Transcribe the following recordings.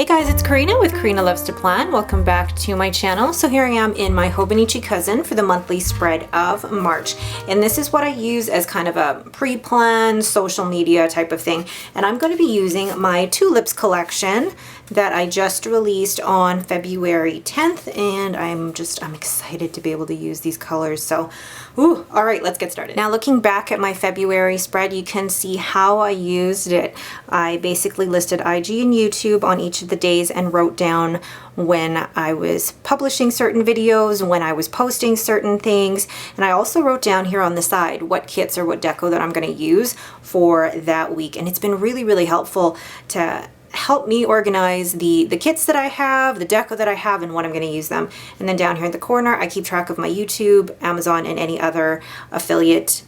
Hey guys, it's Karina with Karina Loves to Plan. Welcome back to my channel. So here I am in my Hobonichi cousin for the monthly spread of March. And this is what I use as kind of a pre-planned social media type of thing. And I'm going to be using my tulips collection that I just released on February 10th. And I'm excited to be able to use these colors. So, all right, let's get started. Now looking back at my February spread, you can see how I used it. I basically listed IG and YouTube on each of the days and wrote down when I was publishing certain videos, when I was posting certain things, and I also wrote down here on the side what kits or what deco that I'm going to use for that week. And it's been really, really helpful to help me organize the kits that I have, the deco that I have, and when I'm going to use them. And then down here in the corner, I keep track of my YouTube, Amazon, and any other affiliate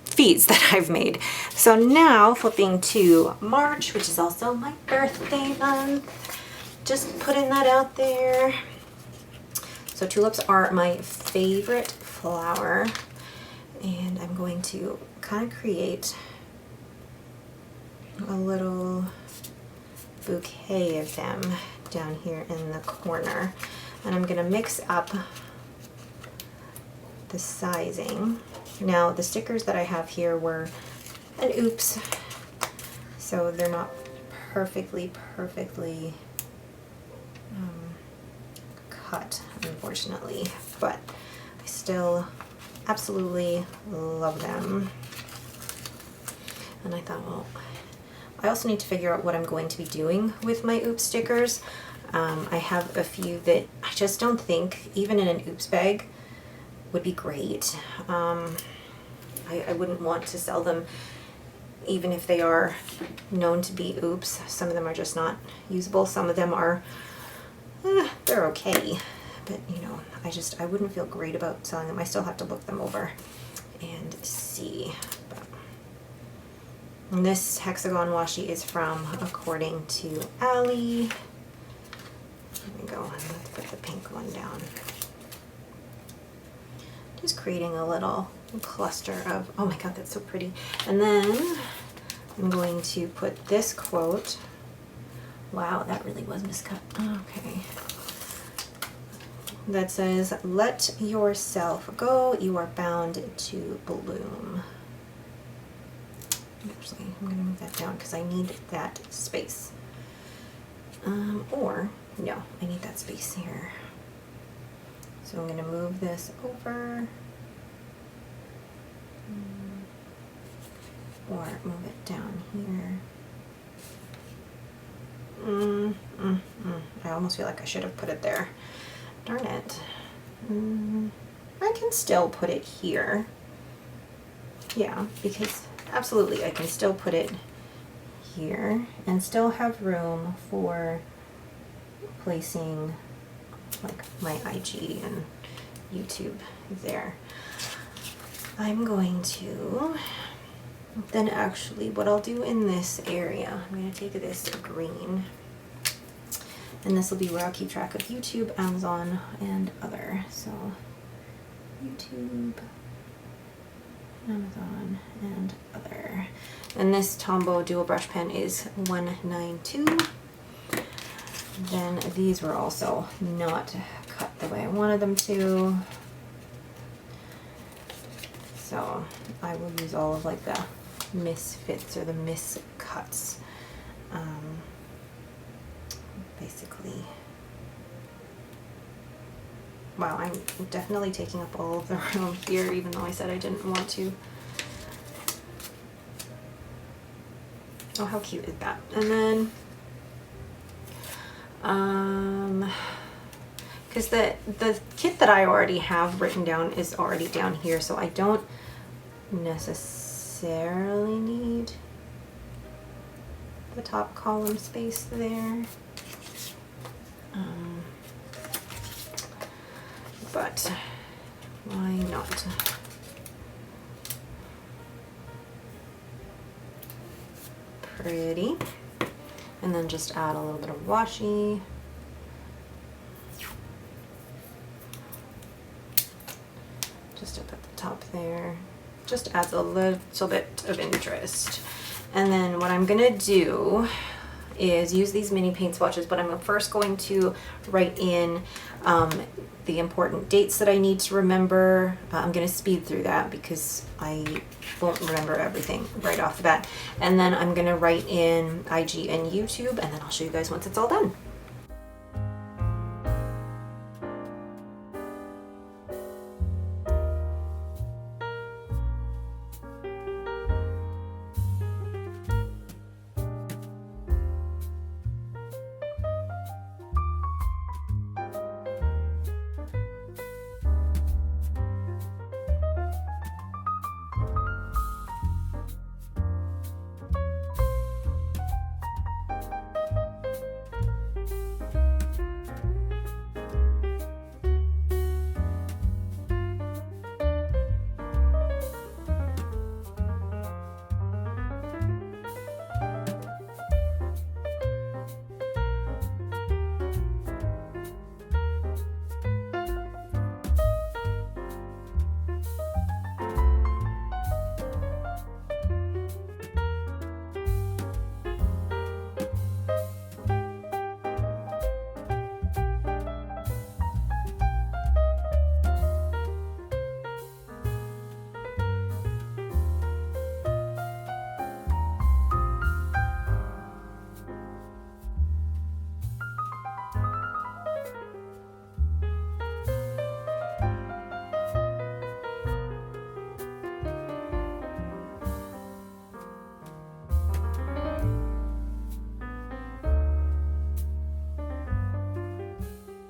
feeds that I've made. So now flipping to March, which is also my birthday month, just putting that out there. So tulips are my favorite flower, and I'm going to kind of create a little bouquet of them down here in the corner. And I'm going to mix up the sizing. Now the stickers that I have here were an oops, so they're not perfectly cut, unfortunately, but I still absolutely love them. And I thought, well, I also need to figure out what I'm going to be doing with my oops stickers. I have a few that I just don't think, even in an oops bag, would be great. I wouldn't want to sell them even if they are known to be oops. Some of them are just not usable. Some of them are, they're okay. But, you know, I wouldn't feel great about selling them. I still have to look them over and see. And this hexagon washi is from According to Allie. There we go. Let's put the pink one down. Just creating a little cluster of, oh my god, that's so pretty. And then I'm going to put this quote. Wow, that really was miscut. Okay. That says, "Let yourself go, you are bound to bloom." Actually, I'm going to move that down because I need that space. Or, no, I need that space here. So I'm going to move this over. Or move it down here. I almost feel like I should have put it there. Darn it. I can still put it here. Yeah, because absolutely I can still put it here and still have room for placing like my IG and YouTube there. I'm going to then actually, what I'll do in this area, I'm going to take this green, and this will be where I'll keep track of YouTube, Amazon, and other. So YouTube, Amazon, and other. And this Tombow dual brush pen is 192. Then these were also not cut the way I wanted them to. So I will use all of like the misfits or the miscuts. Basically. Wow, I'm definitely taking up all of the room here, even though I said I didn't want to. Oh, how cute is that? And then, because the kit that I already have written down is already down here, so I don't necessarily need the top column space there. But why not? Pretty. And then just add a little bit of washi. Just up at the top there. Just adds a little bit of interest. And then what I'm gonna do is use these mini paint swatches, but I'm first going to write in the important dates that I need to remember. I'm going to speed through that because I won't remember everything right off the bat. And then I'm going to write in IG and YouTube, and then I'll show you guys once it's all done.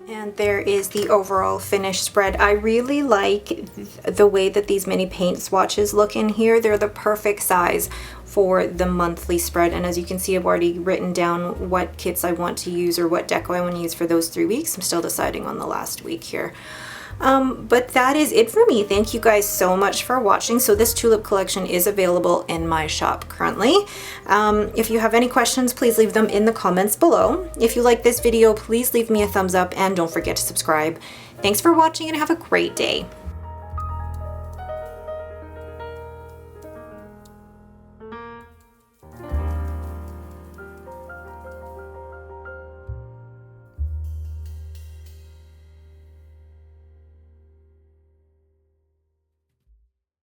And there is the overall finished spread. I really like the way that these mini paint swatches look in here. They're the perfect size for the monthly spread. And as you can see, I've already written down what kits I want to use or what deco I want to use for those 3 weeks. I'm still deciding on the last week here. But that is it for me. Thank you guys so much for watching. So this tulip collection is available in my shop currently. If you have any questions, please leave them in the comments below. If you like this video, please leave me a thumbs up and don't forget to subscribe. Thanks for watching and have a great day.